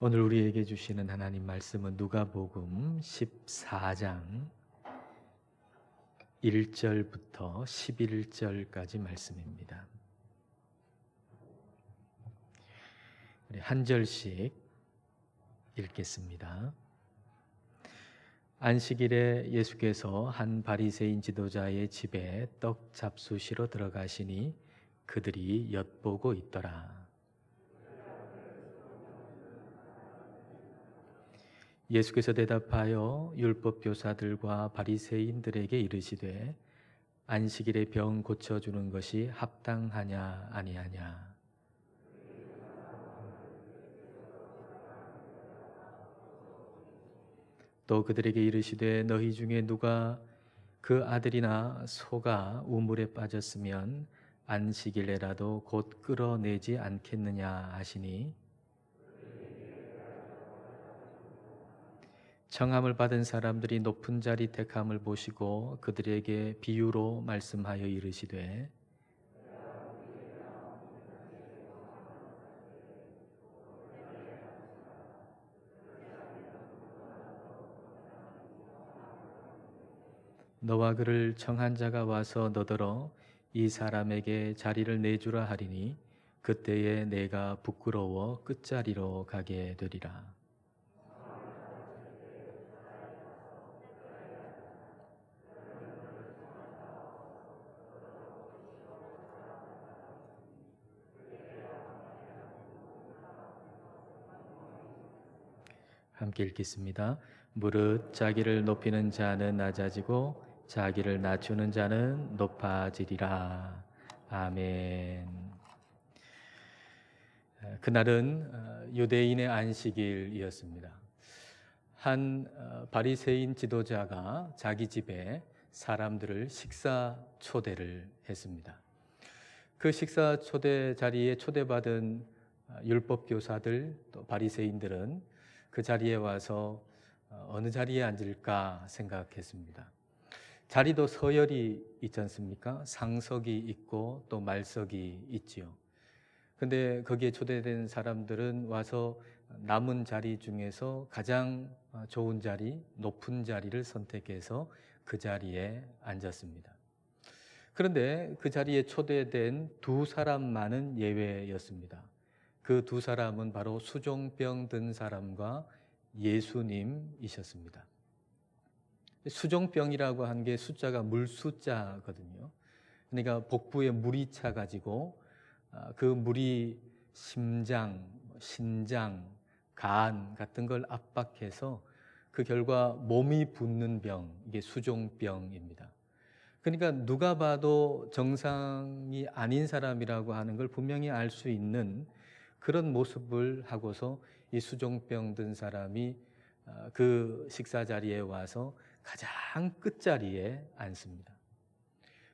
오늘 우리에게 주시는 하나님 말씀은 누가복음 14장 1절부터 11절까지 말씀입니다. 우리 한 절씩 읽겠습니다. 안식일에 예수께서 한 바리새인 지도자의 집에 떡 잡수시러 들어가시니 그들이 엿보고 있더라. 예수께서 대답하여 율법 교사들과 바리새인들에게 이르시되 안식일에 병 고쳐주는 것이 합당하냐 아니하냐. 또 그들에게 이르시되 너희 중에 누가 그 아들이나 소가 우물에 빠졌으면 안식일에라도 곧 끌어내지 않겠느냐 하시니 청함을 받은 사람들이 높은 자리 택함을 보시고 그들에게 비유로 말씀하여 이르시되 너와 그를 청한 자가 와서 너더러 이 사람에게 자리를 내주라 하리니 그때에 내가 부끄러워 끝자리로 가게 되리라. 함께 읽겠습니다. 무릇 자기를 높이는 자는 낮아지고 자기를 낮추는 자는 높아지리라. 아멘. 그날은 유대인의 안식일이었습니다. 한 바리새인 지도자가 자기 집에 사람들을 식사 초대를 했습니다. 그 식사 초대 자리에 초대받은 율법 교사들 또 바리새인들은 그 자리에 와서 어느 자리에 앉을까 생각했습니다. 자리도 서열이 있지 않습니까? 상석이 있고 또 말석이 있지요. 근데 거기에 초대된 사람들은 와서 남은 자리 중에서 가장 좋은 자리, 높은 자리를 선택해서 그 자리에 앉았습니다. 그런데 그 자리에 초대된 두 사람만은 예외였습니다. 그 두 사람은 바로 수종병 든 사람과 예수님이셨습니다. 수종병이라고 한 게 숫자가 물숫자거든요. 그러니까 복부에 물이 차가지고 그 물이 심장, 신장, 간 같은 걸 압박해서 그 결과 몸이 붓는 병, 이게 수종병입니다. 그러니까 누가 봐도 정상이 아닌 사람이라고 하는 걸 분명히 알 수 있는 그런 모습을 하고서 이 수종병 든 사람이 그 식사 자리에 와서 가장 끝자리에 앉습니다.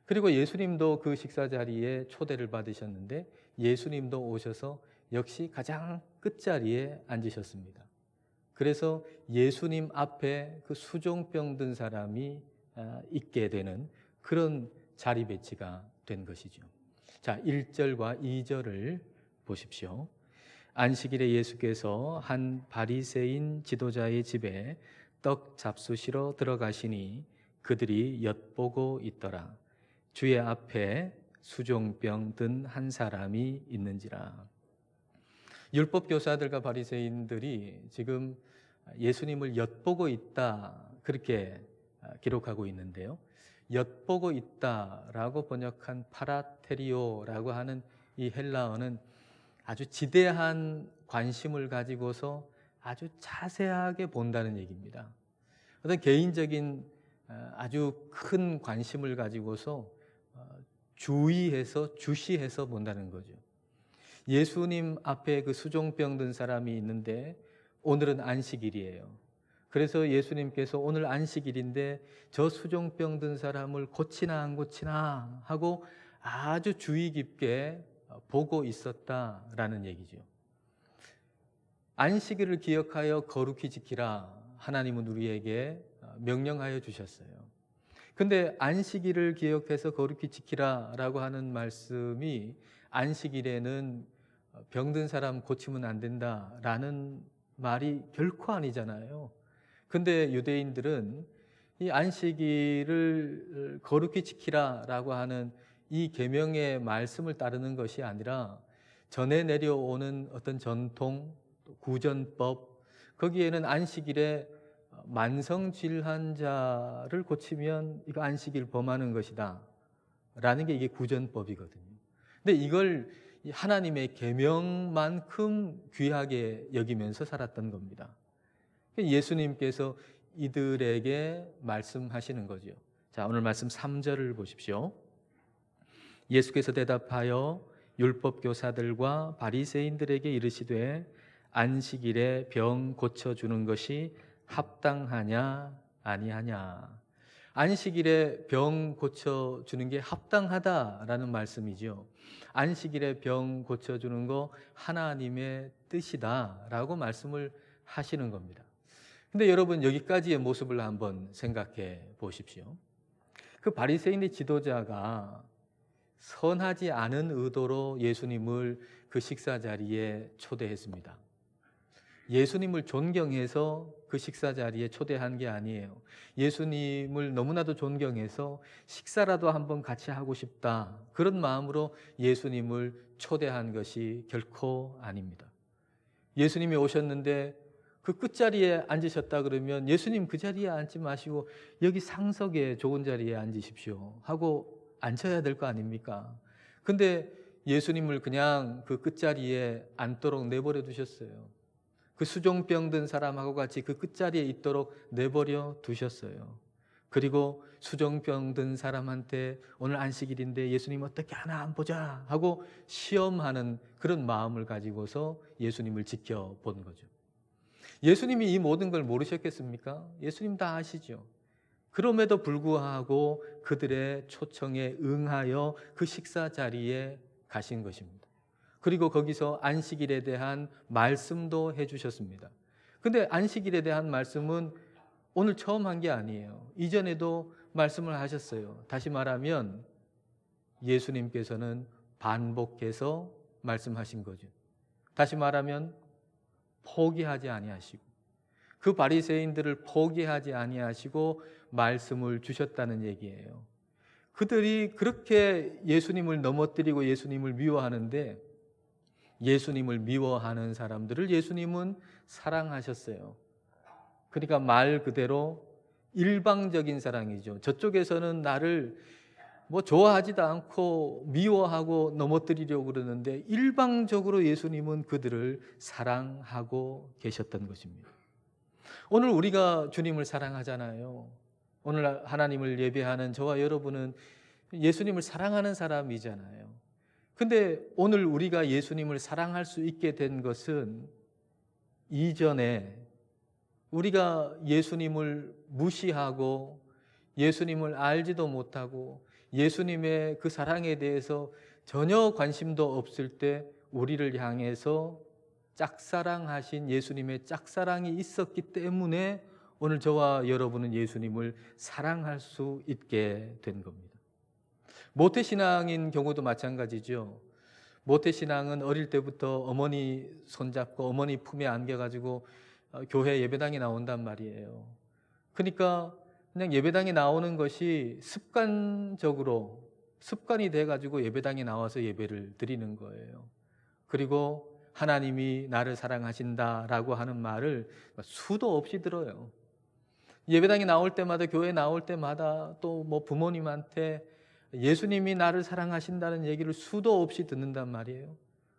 그리고 예수님도 그 식사 자리에 초대를 받으셨는데 예수님도 오셔서 역시 가장 끝자리에 앉으셨습니다. 그래서 예수님 앞에 그 수종병 든 사람이 있게 되는 그런 자리 배치가 된 것이죠. 자, 1절과 2절을 보십시오. 안식일에 예수께서 한 바리새인 지도자의 집에 떡 잡수시러 들어가시니 그들이 엿보고 있더라. 주의 앞에 수종병 든 한 사람이 있는지라. 율법 교사들과 바리새인들이 지금 예수님을 엿보고 있다 그렇게 기록하고 있는데요. 엿보고 있다라고 번역한 파라테리오라고 하는 이 헬라어는 아주 지대한 관심을 가지고서 아주 자세하게 본다는 얘기입니다. 어떤 개인적인 아주 큰 관심을 가지고서 주의해서 주시해서 본다는 거죠. 예수님 앞에 그 수종병 든 사람이 있는데 오늘은 안식일이에요. 그래서 예수님께서 오늘 안식일인데 저 수종병 든 사람을 고치나 안 고치나 하고 아주 주의 깊게 보고 있었다라는 얘기죠. 안식일을 기억하여 거룩히 지키라 하나님은 우리에게 명령하여 주셨어요. 근데 안식일을 기억해서 거룩히 지키라라고 하는 말씀이 안식일에는 병든 사람 고치면 안 된다라는 말이 결코 아니잖아요. 근데 유대인들은 이 안식일을 거룩히 지키라라고 하는 이 계명의 말씀을 따르는 것이 아니라 전에 내려오는 어떤 전통, 구전법, 거기에는 안식일에 만성질환 자를 고치면 이거 안식일 범하는 것이다 라는 게 이게 구전법이거든요. 근데 이걸 하나님의 계명만큼 귀하게 여기면서 살았던 겁니다. 예수님께서 이들에게 말씀하시는 거죠. 자, 오늘 말씀 3절을 보십시오. 예수께서 대답하여 율법 교사들과 바리새인들에게 이르시되 안식일에 병 고쳐 주는 것이 합당하냐 아니하냐. 안식일에 병 고쳐 주는 게 합당하다라는 말씀이죠. 안식일에 병 고쳐 주는 거 하나님의 뜻이다라고 말씀을 하시는 겁니다. 근데 여러분 여기까지의 모습을 한번 생각해 보십시오. 그 바리새인의 지도자가 선하지 않은 의도로 예수님을 그 식사 자리에 초대했습니다. 예수님을 존경해서 그 식사 자리에 초대한 게 아니에요. 예수님을 너무나도 존경해서 식사라도 한번 같이 하고 싶다, 그런 마음으로 예수님을 초대한 것이 결코 아닙니다. 예수님이 오셨는데 그 끝자리에 앉으셨다 그러면 예수님 그 자리에 앉지 마시고 여기 상석에 좋은 자리에 앉으십시오 하고 앉혀야 될 거 아닙니까? 근데 예수님을 그냥 그 끝자리에 앉도록 내버려 두셨어요. 그 수종병 든 사람하고 같이 그 끝자리에 있도록 내버려 두셨어요. 그리고 수종병 든 사람한테 오늘 안식일인데 예수님 어떻게 하나 안 보자 하고 시험하는 그런 마음을 가지고서 예수님을 지켜본 거죠. 예수님이 이 모든 걸 모르셨겠습니까? 예수님 다 아시죠. 그럼에도 불구하고 그들의 초청에 응하여 그 식사 자리에 가신 것입니다. 그리고 거기서 안식일에 대한 말씀도 해주셨습니다. 근데 안식일에 대한 말씀은 오늘 처음 한 게 아니에요. 이전에도 말씀을 하셨어요. 다시 말하면 예수님께서는 반복해서 말씀하신 거죠. 다시 말하면 포기하지 아니하시고 그 바리새인들을 포기하지 아니하시고 말씀을 주셨다는 얘기예요. 그들이 그렇게 예수님을 넘어뜨리고 예수님을 미워하는데 예수님을 미워하는 사람들을 예수님은 사랑하셨어요. 그러니까 말 그대로 일방적인 사랑이죠. 저쪽에서는 나를 좋아하지도 않고 미워하고 넘어뜨리려고 그러는데 일방적으로 예수님은 그들을 사랑하고 계셨던 것입니다. 오늘 우리가 주님을 사랑하잖아요. 오늘 하나님을 예배하는 저와 여러분은 예수님을 사랑하는 사람이잖아요. 근데 오늘 우리가 예수님을 사랑할 수 있게 된 것은 이전에 우리가 예수님을 무시하고 예수님을 알지도 못하고 예수님의 그 사랑에 대해서 전혀 관심도 없을 때 우리를 향해서 짝사랑하신 예수님의 짝사랑이 있었기 때문에 오늘 저와 여러분은 예수님을 사랑할 수 있게 된 겁니다. 모태신앙인 경우도 마찬가지죠. 모태신앙은 어릴 때부터 어머니 손잡고 어머니 품에 안겨가지고 교회 예배당에 나온단 말이에요. 그러니까 그냥 예배당에 나오는 것이 습관이 돼가지고 예배당에 나와서 예배를 드리는 거예요. 그리고 하나님이 나를 사랑하신다라고 하는 말을 수도 없이 들어요. 예배당에 나올 때마다, 교회에 나올 때마다 또 부모님한테 예수님이 나를 사랑하신다는 얘기를 수도 없이 듣는단 말이에요.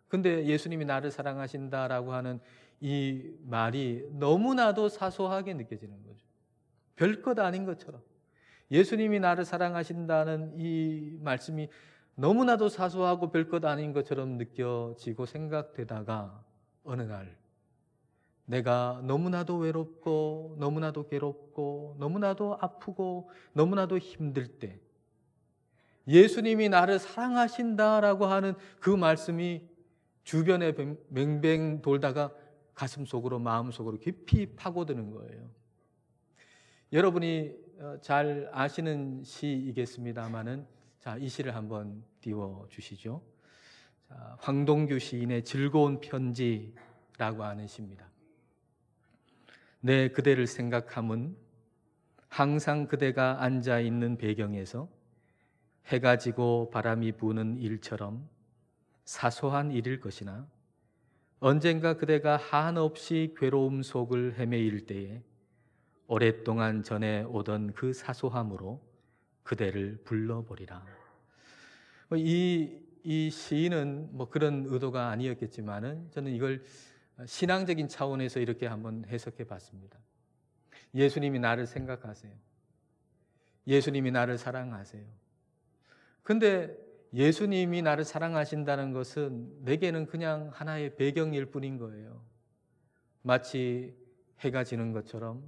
근데 예수님이 나를 사랑하신다라고 하는 이 말이 너무나도 사소하게 느껴지는 거죠. 별것 아닌 것처럼. 예수님이 나를 사랑하신다는 이 말씀이 너무나도 사소하고 별것 아닌 것처럼 느껴지고 생각되다가 어느 날 내가 너무나도 외롭고 너무나도 괴롭고 너무나도 아프고 너무나도 힘들 때 예수님이 나를 사랑하신다라고 하는 그 말씀이 주변에 맹뱅 돌다가 가슴속으로 마음속으로 깊이 파고드는 거예요. 여러분이 잘 아시는 시이겠습니다마는 자, 이 시를 한번 띄워 주시죠. 자, 황동규 시인의 즐거운 편지라고 하는 시입니다. 내 그대를 생각함은 항상 그대가 앉아 있는 배경에서 해가 지고 바람이 부는 일처럼 사소한 일일 것이나 언젠가 그대가 한없이 괴로움 속을 헤매일 때에 오랫동안 전해 오던 그 사소함으로 그대를 불러보리라. 이 시인은 그런 의도가 아니었겠지만은 저는 이걸 신앙적인 차원에서 이렇게 한번 해석해 봤습니다. 예수님이 나를 생각하세요. 예수님이 나를 사랑하세요. 근데 예수님이 나를 사랑하신다는 것은 내게는 그냥 하나의 배경일 뿐인 거예요. 마치 해가 지는 것처럼,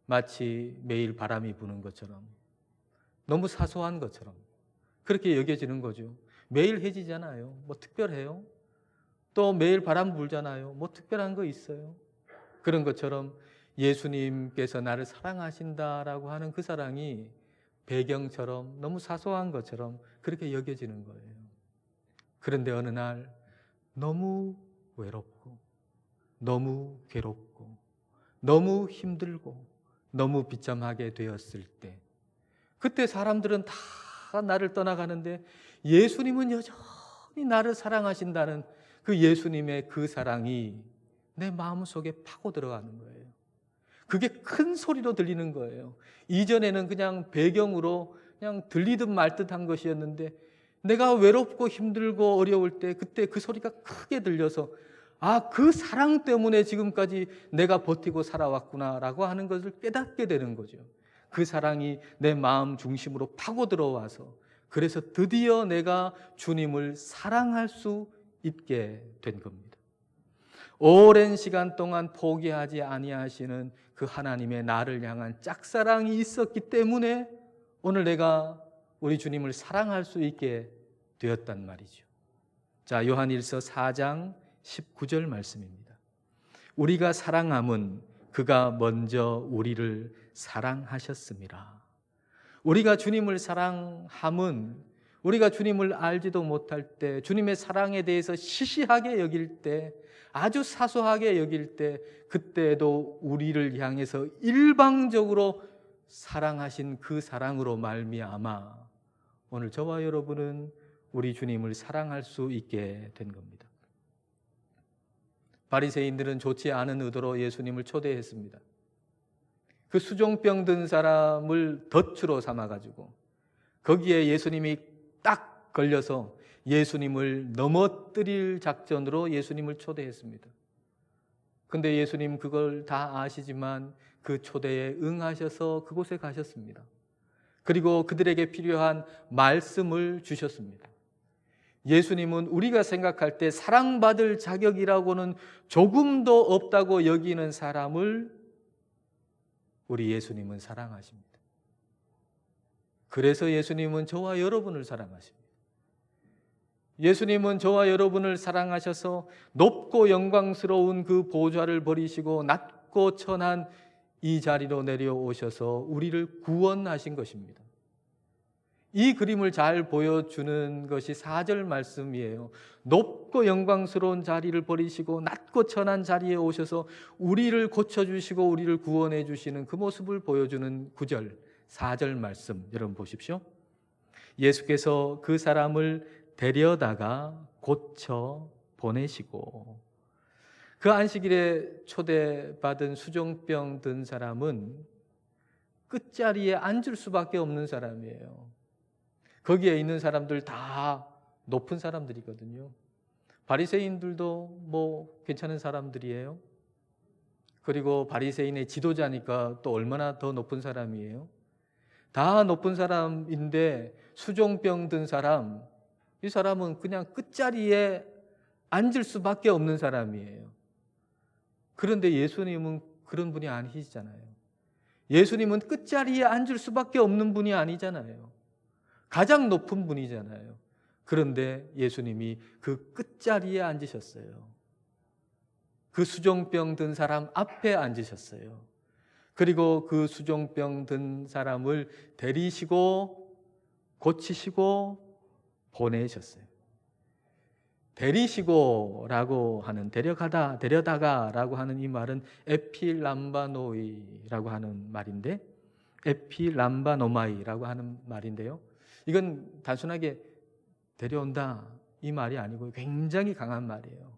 마치 매일 바람이 부는 것처럼, 너무 사소한 것처럼 그렇게 여겨지는 거죠. 매일 해지잖아요. 뭐 특별해요? 또 매일 바람 불잖아요. 뭐 특별한 거 있어요? 그런 것처럼 예수님께서 나를 사랑하신다라고 하는 그 사랑이 배경처럼 너무 사소한 것처럼 그렇게 여겨지는 거예요. 그런데 어느 날 너무 외롭고 너무 괴롭고 너무 힘들고 너무 비참하게 되었을 때, 그때 사람들은 다 나를 떠나가는데 예수님은 여전히 나를 사랑하신다는 그 예수님의 그 사랑이 내 마음속에 파고 들어가는 거예요. 그게 큰 소리로 들리는 거예요. 이전에는 그냥 배경으로 그냥 들리듯 말듯한 것이었는데 내가 외롭고 힘들고 어려울 때 그때 그 소리가 크게 들려서 그 사랑 때문에 지금까지 내가 버티고 살아왔구나라고 하는 것을 깨닫게 되는 거죠. 그 사랑이 내 마음 중심으로 파고 들어와서 그래서 드디어 내가 주님을 사랑할 수 있게 된 겁니다. 오랜 시간 동안 포기하지 아니하시는 그 하나님의 나를 향한 짝사랑이 있었기 때문에 오늘 내가 우리 주님을 사랑할 수 있게 되었단 말이죠. 자, 요한일서 4장 19절 말씀입니다. 우리가 사랑함은 그가 먼저 우리를 사랑하셨습니다. 우리가 주님을 사랑함은 우리가 주님을 알지도 못할 때, 주님의 사랑에 대해서 시시하게 여길 때, 아주 사소하게 여길 때, 그때도 우리를 향해서 일방적으로 사랑하신 그 사랑으로 말미암아 오늘 저와 여러분은 우리 주님을 사랑할 수 있게 된 겁니다. 바리새인들은 좋지 않은 의도로 예수님을 초대했습니다. 그 수종병 든 사람을 덫으로 삼아가지고 거기에 예수님이 딱 걸려서 예수님을 넘어뜨릴 작전으로 예수님을 초대했습니다. 근데 예수님 그걸 다 아시지만 그 초대에 응하셔서 그곳에 가셨습니다. 그리고 그들에게 필요한 말씀을 주셨습니다. 예수님은 우리가 생각할 때 사랑받을 자격이라고는 조금도 없다고 여기는 사람을 우리 예수님은 사랑하십니다. 그래서 예수님은 저와 여러분을 사랑하십니다. 예수님은 저와 여러분을 사랑하셔서 높고 영광스러운 그 보좌를 버리시고 낮고 천한 이 자리로 내려오셔서 우리를 구원하신 것입니다. 이 그림을 잘 보여주는 것이 4절 말씀이에요. 높고 영광스러운 자리를 버리시고 낮고 천한 자리에 오셔서 우리를 고쳐주시고 우리를 구원해 주시는 그 모습을 보여주는 9절, 4절 말씀 여러분 보십시오. 예수께서 그 사람을 데려다가 고쳐 보내시고, 그 안식일에 초대받은 수종병 든 사람은 끝자리에 앉을 수밖에 없는 사람이에요. 거기에 있는 사람들 다 높은 사람들이거든요. 바리새인들도 뭐 괜찮은 사람들이에요. 그리고 바리새인의 지도자니까 또 얼마나 더 높은 사람이에요. 다 높은 사람인데 수종병 든 사람, 이 사람은 그냥 끝자리에 앉을 수밖에 없는 사람이에요. 그런데 예수님은 그런 분이 아니시잖아요. 예수님은 끝자리에 앉을 수밖에 없는 분이 아니잖아요. 가장 높은 분이잖아요. 그런데 예수님이 그 끝자리에 앉으셨어요. 그 수종병 든 사람 앞에 앉으셨어요. 그리고 그 수종병 든 사람을 데리시고 고치시고 보내셨어요. 데리시고라고 하는, 데려다가라고 하는 이 말은 에필람바노이라고 하는 말인데, 에필람바노마이라고 하는 말인데요. 이건 단순하게 데려온다 이 말이 아니고 굉장히 강한 말이에요.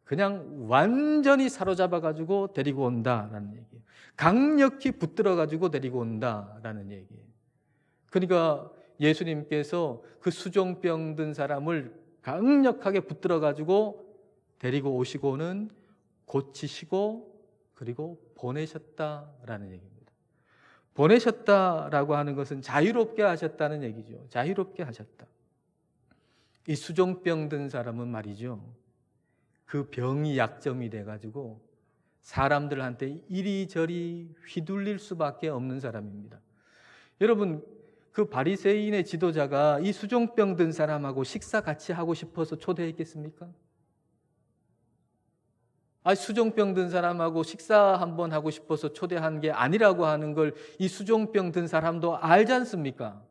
그냥 완전히 사로잡아가지고 데리고 온다라는 얘기예요. 강력히 붙들어가지고 데리고 온다라는 얘기예요. 그러니까 예수님께서 그 수종병 든 사람을 강력하게 붙들어가지고 데리고 오시고는 고치시고 그리고 보내셨다라는 얘기입니다. 보내셨다라고 하는 것은 자유롭게 하셨다는 얘기죠. 자유롭게 하셨다. 이 수종병 든 사람은 말이죠, 그 병이 약점이 돼가지고 사람들한테 이리저리 휘둘릴 수밖에 없는 사람입니다. 여러분, 그 바리새인의 지도자가 이 수종병 든 사람하고 식사 같이 하고 싶어서 초대했겠습니까? 수종병 든 사람하고 식사 한번 하고 싶어서 초대한 게 아니라고 하는 걸 이 수종병 든 사람도 알지 않습니까?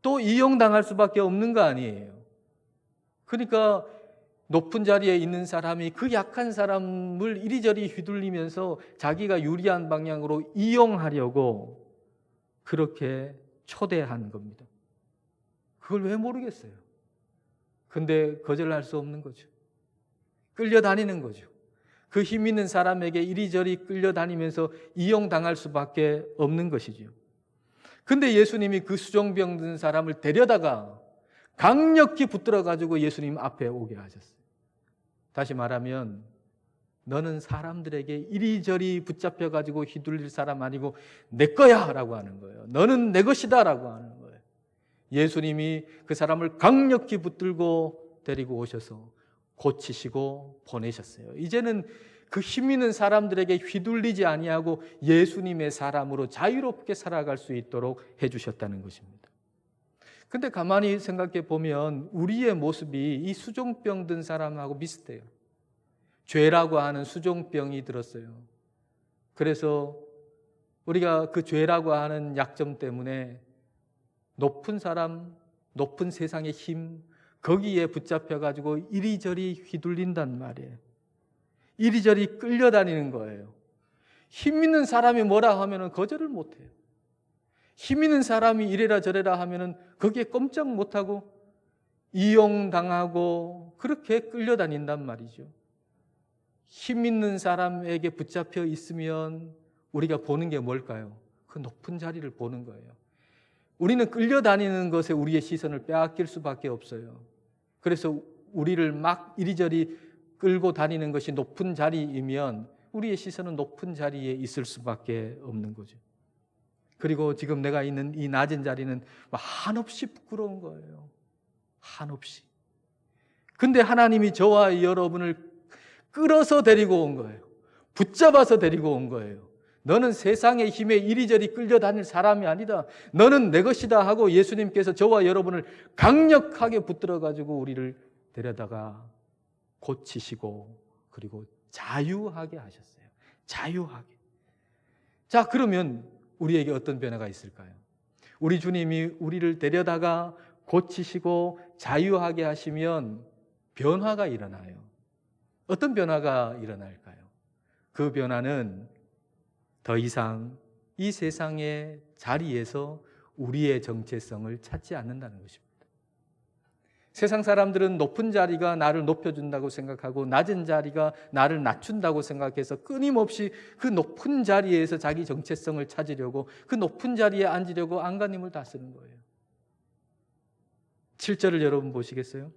또 이용당할 수밖에 없는 거 아니에요. 그러니까 높은 자리에 있는 사람이 그 약한 사람을 이리저리 휘둘리면서 자기가 유리한 방향으로 이용하려고 그렇게 초대한 겁니다. 그걸 왜 모르겠어요? 근데 거절할 수 없는 거죠. 끌려다니는 거죠. 그 힘 있는 사람에게 이리저리 끌려다니면서 이용당할 수밖에 없는 것이죠. 근데 예수님이 그 수종병 든 사람을 데려다가 강력히 붙들어가지고 예수님 앞에 오게 하셨어요. 다시 말하면 너는 사람들에게 이리저리 붙잡혀가지고 휘둘릴 사람 아니고 내 거야 라고 하는 거예요. 너는 내 것이다 라고 하는 거예요. 예수님이 그 사람을 강력히 붙들고 데리고 오셔서 고치시고 보내셨어요. 이제는 그 힘 있는 사람들에게 휘둘리지 아니하고 예수님의 사람으로 자유롭게 살아갈 수 있도록 해주셨다는 것입니다. 근데 가만히 생각해 보면 우리의 모습이 이 수종병 든 사람하고 비슷해요. 죄라고 하는 수종병이 들었어요. 그래서 우리가 그 죄라고 하는 약점 때문에 높은 사람, 높은 세상의 힘, 거기에 붙잡혀가지고 이리저리 휘둘린단 말이에요. 이리저리 끌려다니는 거예요. 힘 있는 사람이 뭐라 하면 거절을 못해요. 힘 있는 사람이 이래라 저래라 하면 거기에 꼼짝 못하고 이용당하고 그렇게 끌려다닌단 말이죠. 힘 있는 사람에게 붙잡혀 있으면 우리가 보는 게 뭘까요? 그 높은 자리를 보는 거예요. 우리는 끌려다니는 것에 우리의 시선을 빼앗길 수밖에 없어요. 그래서 우리를 막 이리저리 끌고 다니는 것이 높은 자리이면 우리의 시선은 높은 자리에 있을 수밖에 없는 거죠. 그리고 지금 내가 있는 이 낮은 자리는 한없이 부끄러운 거예요. 한없이. 근데 하나님이 저와 여러분을 끌어서 데리고 온 거예요. 붙잡아서 데리고 온 거예요. 너는 세상의 힘에 이리저리 끌려다닐 사람이 아니다. 너는 내 것이다 하고 예수님께서 저와 여러분을 강력하게 붙들어가지고 우리를 데려다가 고치시고 그리고 자유하게 하셨어요. 자유하게. 자, 그러면 우리에게 어떤 변화가 있을까요? 우리 주님이 우리를 데려다가 고치시고 자유하게 하시면 변화가 일어나요. 어떤 변화가 일어날까요? 그 변화는 더 이상 이 세상의 자리에서 우리의 정체성을 찾지 않는다는 것입니다. 세상 사람들은 높은 자리가 나를 높여준다고 생각하고 낮은 자리가 나를 낮춘다고 생각해서 끊임없이 그 높은 자리에서 자기 정체성을 찾으려고 그 높은 자리에 앉으려고 안간힘을 다 쓰는 거예요. 7절을 여러분 보시겠어요?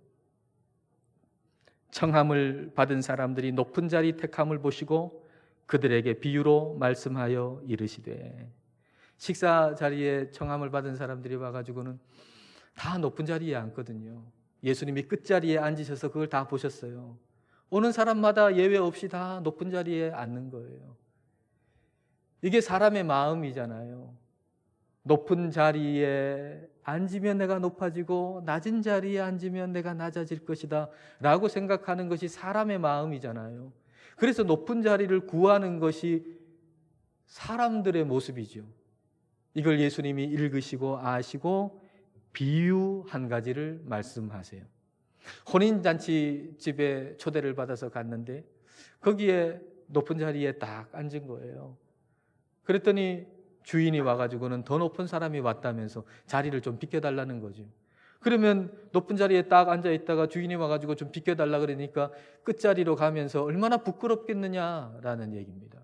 청함을 받은 사람들이 높은 자리 택함을 보시고 그들에게 비유로 말씀하여 이르시되, 식사 자리에 청함을 받은 사람들이 와가지고는 다 높은 자리에 앉거든요. 예수님이 끝자리에 앉으셔서 그걸 다 보셨어요. 오는 사람마다 예외 없이 다 높은 자리에 앉는 거예요. 이게 사람의 마음이잖아요. 높은 자리에 앉으면 내가 높아지고 낮은 자리에 앉으면 내가 낮아질 것이다 라고 생각하는 것이 사람의 마음이잖아요. 그래서 높은 자리를 구하는 것이 사람들의 모습이죠. 이걸 예수님이 읽으시고 아시고 비유 한 가지를 말씀하세요. 혼인잔치 집에 초대를 받아서 갔는데 거기에 높은 자리에 딱 앉은 거예요. 그랬더니 주인이 와가지고는 더 높은 사람이 왔다면서 자리를 좀 비켜달라는 거죠. 그러면 높은 자리에 딱 앉아 있다가 주인이 와가지고 좀 비켜달라 그러니까 끝자리로 가면서 얼마나 부끄럽겠느냐라는 얘기입니다.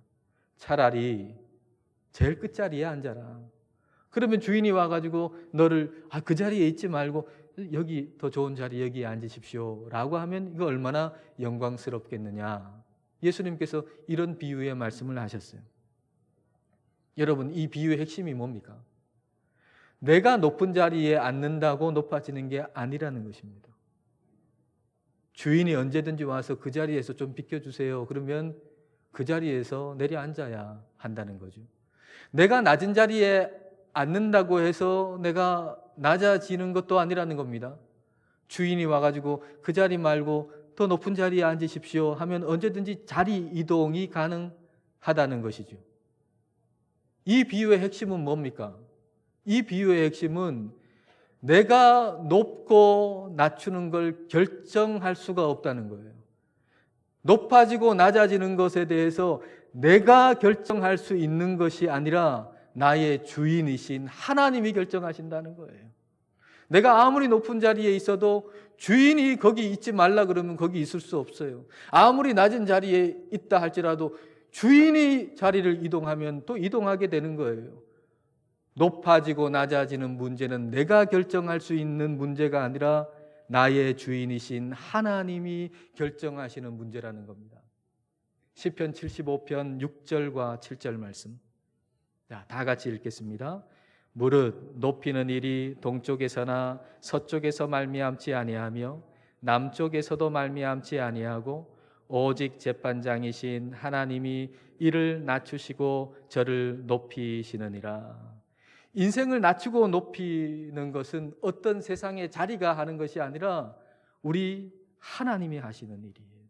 차라리 제일 끝자리에 앉아라. 그러면 주인이 와가지고 너를 그 자리에 있지 말고 여기 더 좋은 자리 여기에 앉으십시오 라고 하면 이거 얼마나 영광스럽겠느냐. 예수님께서 이런 비유의 말씀을 하셨어요. 여러분, 이 비유의 핵심이 뭡니까? 내가 높은 자리에 앉는다고 높아지는 게 아니라는 것입니다. 주인이 언제든지 와서 그 자리에서 좀 비켜주세요. 그러면 그 자리에서 내려앉아야 한다는 거죠. 내가 낮은 자리에 앉는다고 해서 내가 낮아지는 것도 아니라는 겁니다. 주인이 와가지고 그 자리 말고 더 높은 자리에 앉으십시오 하면 언제든지 자리 이동이 가능하다는 것이죠. 이 비유의 핵심은 뭡니까? 이 비유의 핵심은 내가 높고 낮추는 걸 결정할 수가 없다는 거예요. 높아지고 낮아지는 것에 대해서 내가 결정할 수 있는 것이 아니라 나의 주인이신 하나님이 결정하신다는 거예요. 내가 아무리 높은 자리에 있어도 주인이 거기 있지 말라 그러면 거기 있을 수 없어요. 아무리 낮은 자리에 있다 할지라도 주인이 자리를 이동하면 또 이동하게 되는 거예요. 높아지고 낮아지는 문제는 내가 결정할 수 있는 문제가 아니라 나의 주인이신 하나님이 결정하시는 문제라는 겁니다. 시편 75편 6절과 7절 말씀. 자, 다 같이 읽겠습니다. 무릇 높이는 일이 동쪽에서나 서쪽에서 말미암지 아니하며 남쪽에서도 말미암지 아니하고 오직 재판장이신 하나님이 이를 낮추시고 저를 높이시느니라. 인생을 낮추고 높이는 것은 어떤 세상의 자리가 하는 것이 아니라 우리 하나님이 하시는 일이에요.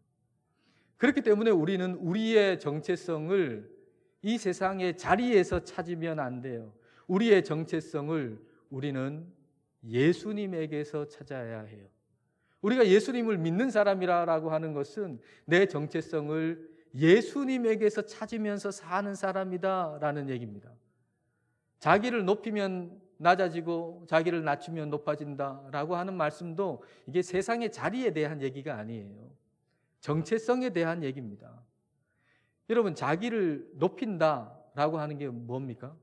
그렇기 때문에 우리는 우리의 정체성을 이 세상의 자리에서 찾으면 안 돼요. 우리의 정체성을 우리는 예수님에게서 찾아야 해요. 우리가 예수님을 믿는 사람이라고 하는 것은 내 정체성을 예수님에게서 찾으면서 사는 사람이다라는 얘기입니다. 자기를 높이면 낮아지고 자기를 낮추면 높아진다라고 하는 말씀도 이게 세상의 자리에 대한 얘기가 아니에요. 정체성에 대한 얘기입니다. 여러분, 자기를 높인다라고 하는 게 뭡니까?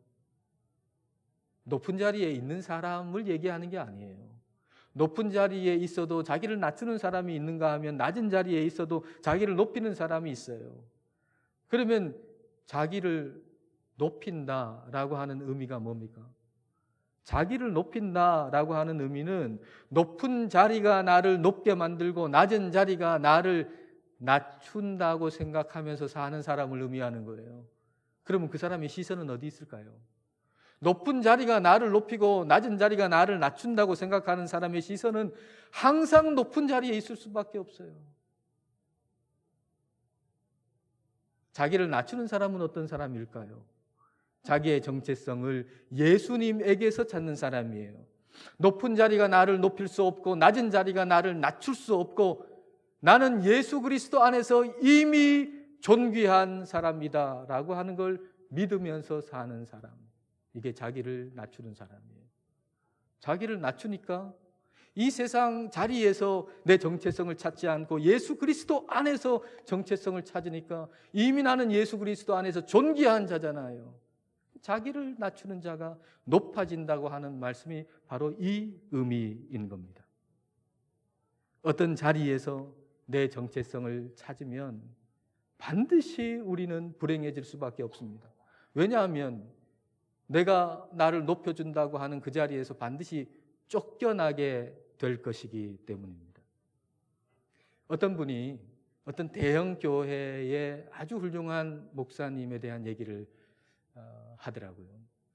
높은 자리에 있는 사람을 얘기하는 게 아니에요. 높은 자리에 있어도 자기를 낮추는 사람이 있는가 하면 낮은 자리에 있어도 자기를 높이는 사람이 있어요. 그러면 자기를 높인다라고 하는 의미가 뭡니까? 자기를 높인다라고 하는 의미는 높은 자리가 나를 높게 만들고 낮은 자리가 나를 낮춘다고 생각하면서 사는 사람을 의미하는 거예요. 그러면 그 사람의 시선은 어디 있을까요? 높은 자리가 나를 높이고 낮은 자리가 나를 낮춘다고 생각하는 사람의 시선은 항상 높은 자리에 있을 수밖에 없어요. 자기를 낮추는 사람은 어떤 사람일까요? 자기의 정체성을 예수님에게서 찾는 사람이에요. 높은 자리가 나를 높일 수 없고 낮은 자리가 나를 낮출 수 없고 나는 예수 그리스도 안에서 이미 존귀한 사람이다라고 하는 걸 믿으면서 사는 사람. 이게 자기를 낮추는 사람이에요. 자기를 낮추니까 이 세상 자리에서 내 정체성을 찾지 않고 예수 그리스도 안에서 정체성을 찾으니까 이미 나는 예수 그리스도 안에서 존귀한 자잖아요. 자기를 낮추는 자가 높아진다고 하는 말씀이 바로 이 의미인 겁니다. 어떤 자리에서 내 정체성을 찾으면 반드시 우리는 불행해질 수밖에 없습니다. 왜냐하면 내가 나를 높여준다고 하는 그 자리에서 반드시 쫓겨나게 될 것이기 때문입니다. 어떤 분이 어떤 대형 교회의 아주 훌륭한 목사님에 대한 얘기를 하더라고요.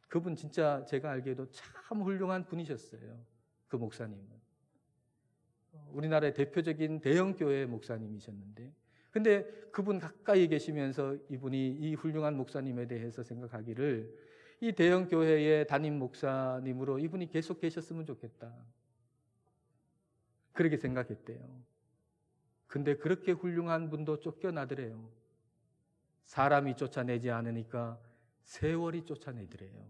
그분 진짜 제가 알기에도 참 훌륭한 분이셨어요. 그 목사님은. 우리나라의 대표적인 대형 교회 목사님이셨는데 근데 그분 가까이 계시면서 이분이 이 훌륭한 목사님에 대해서 생각하기를 이 대형 교회의 담임 목사님으로 이분이 계속 계셨으면 좋겠다. 그렇게 생각했대요. 근데 그렇게 훌륭한 분도 쫓겨나더래요. 사람이 쫓아내지 않으니까 세월이 쫓아내더래요.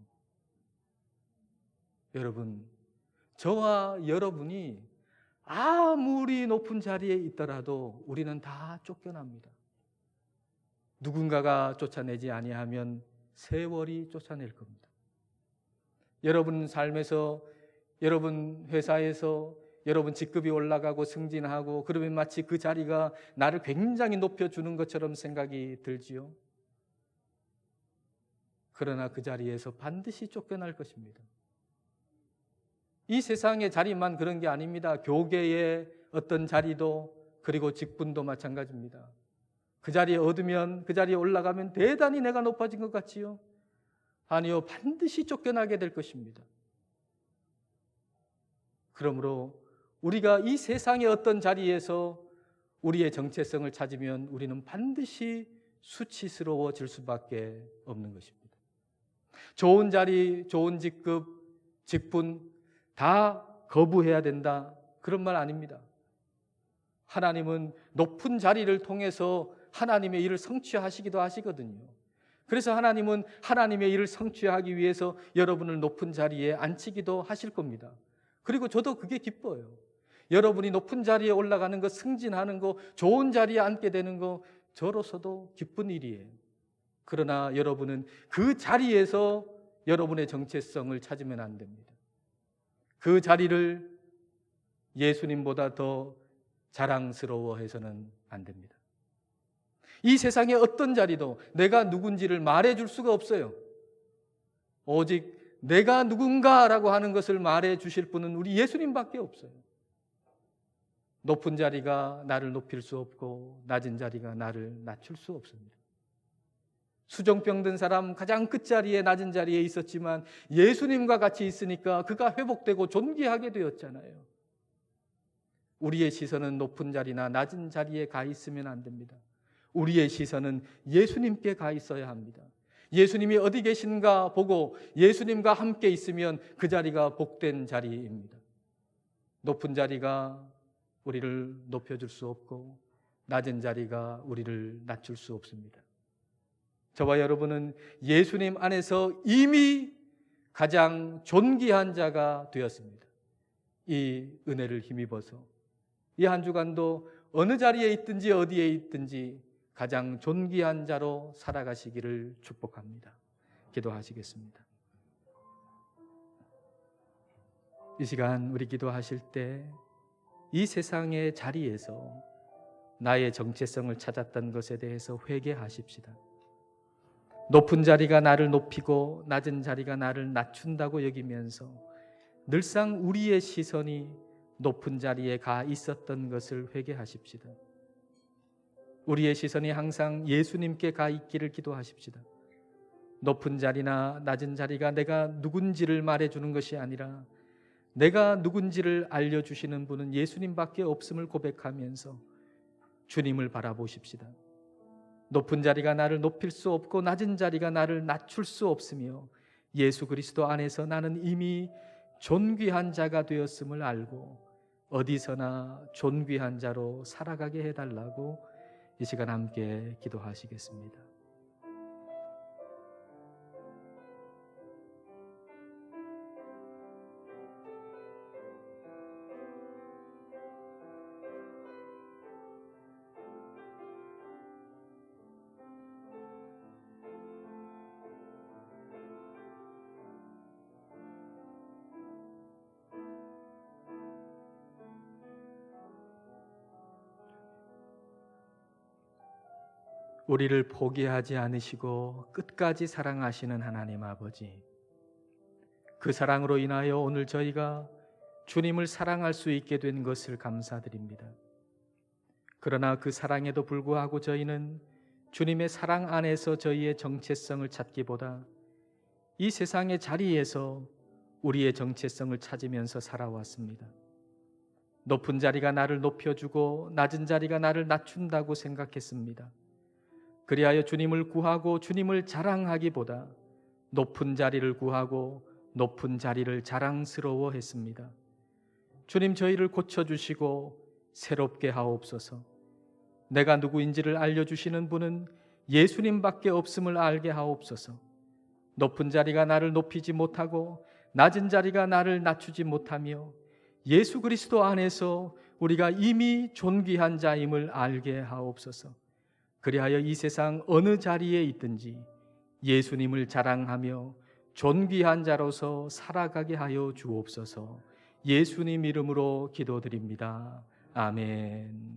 여러분, 저와 여러분이 아무리 높은 자리에 있더라도 우리는 다 쫓겨납니다. 누군가가 쫓아내지 아니하면 세월이 쫓아낼 겁니다. 여러분 삶에서, 여러분 회사에서 여러분 직급이 올라가고 승진하고 그러면 마치 그 자리가 나를 굉장히 높여주는 것처럼 생각이 들지요. 그러나 그 자리에서 반드시 쫓겨날 것입니다. 이 세상의 자리만 그런 게 아닙니다. 교계의 어떤 자리도 그리고 직분도 마찬가지입니다. 그 자리에 얻으면 그 자리에 올라가면 대단히 내가 높아진 것 같지요? 아니요, 반드시 쫓겨나게 될 것입니다. 그러므로 우리가 이 세상의 어떤 자리에서 우리의 정체성을 찾으면 우리는 반드시 수치스러워질 수밖에 없는 것입니다. 좋은 자리, 좋은 직급, 직분 다 거부해야 된다, 그런 말 아닙니다. 하나님은 높은 자리를 통해서 하나님의 일을 성취하시기도 하시거든요. 그래서 하나님은 하나님의 일을 성취하기 위해서 여러분을 높은 자리에 앉히기도 하실 겁니다. 그리고 저도 그게 기뻐요. 여러분이 높은 자리에 올라가는 거, 승진하는 거, 좋은 자리에 앉게 되는 거 저로서도 기쁜 일이에요. 그러나 여러분은 그 자리에서 여러분의 정체성을 찾으면 안 됩니다. 그 자리를 예수님보다 더 자랑스러워해서는 안 됩니다. 이 세상의 어떤 자리도 내가 누군지를 말해줄 수가 없어요. 오직 내가 누군가라고 하는 것을 말해주실 분은 우리 예수님밖에 없어요. 높은 자리가 나를 높일 수 없고 낮은 자리가 나를 낮출 수 없습니다. 수종병 든 사람 가장 끝자리에 낮은 자리에 있었지만 예수님과 같이 있으니까 그가 회복되고 존귀하게 되었잖아요. 우리의 시선은 높은 자리나 낮은 자리에 가 있으면 안 됩니다. 우리의 시선은 예수님께 가 있어야 합니다. 예수님이 어디 계신가 보고 예수님과 함께 있으면 그 자리가 복된 자리입니다. 높은 자리가 우리를 높여줄 수 없고 낮은 자리가 우리를 낮출 수 없습니다. 저와 여러분은 예수님 안에서 이미 가장 존귀한 자가 되었습니다. 이 은혜를 힘입어서 이 한 주간도 어느 자리에 있든지 어디에 있든지 가장 존귀한 자로 살아가시기를 축복합니다. 기도하시겠습니다. 이 시간 우리 기도하실 때 이 세상의 자리에서 나의 정체성을 찾았던 것에 대해서 회개하십시다. 높은 자리가 나를 높이고 낮은 자리가 나를 낮춘다고 여기면서 늘상 우리의 시선이 높은 자리에 가 있었던 것을 회개하십시다. 우리의 시선이 항상 예수님께 가 있기를 기도하십시다. 높은 자리나 낮은 자리가 내가 누군지를 말해주는 것이 아니라 내가 누군지를 알려주시는 분은 예수님밖에 없음을 고백하면서 주님을 바라보십시다. 높은 자리가 나를 높일 수 없고 낮은 자리가 나를 낮출 수 없으며 예수 그리스도 안에서 나는 이미 존귀한 자가 되었음을 알고 어디서나 존귀한 자로 살아가게 해달라고 이 시간 함께 기도하시겠습니다. 우리를 포기하지 않으시고 끝까지 사랑하시는 하나님 아버지, 그 사랑으로 인하여 오늘 저희가 주님을 사랑할 수 있게 된 것을 감사드립니다. 그러나 그 사랑에도 불구하고 저희는 주님의 사랑 안에서 저희의 정체성을 찾기보다 이 세상의 자리에서 우리의 정체성을 찾으면서 살아왔습니다. 높은 자리가 나를 높여주고 낮은 자리가 나를 낮춘다고 생각했습니다. 그리하여 주님을 구하고 주님을 자랑하기보다 높은 자리를 구하고 높은 자리를 자랑스러워했습니다. 주님, 저희를 고쳐주시고 새롭게 하옵소서. 내가 누구인지를 알려주시는 분은 예수님밖에 없음을 알게 하옵소서. 높은 자리가 나를 높이지 못하고 낮은 자리가 나를 낮추지 못하며 예수 그리스도 안에서 우리가 이미 존귀한 자임을 알게 하옵소서. 그리하여 이 세상 어느 자리에 있든지 예수님을 자랑하며 존귀한 자로서 살아가게 하여 주옵소서. 예수님 이름으로 기도드립니다. 아멘.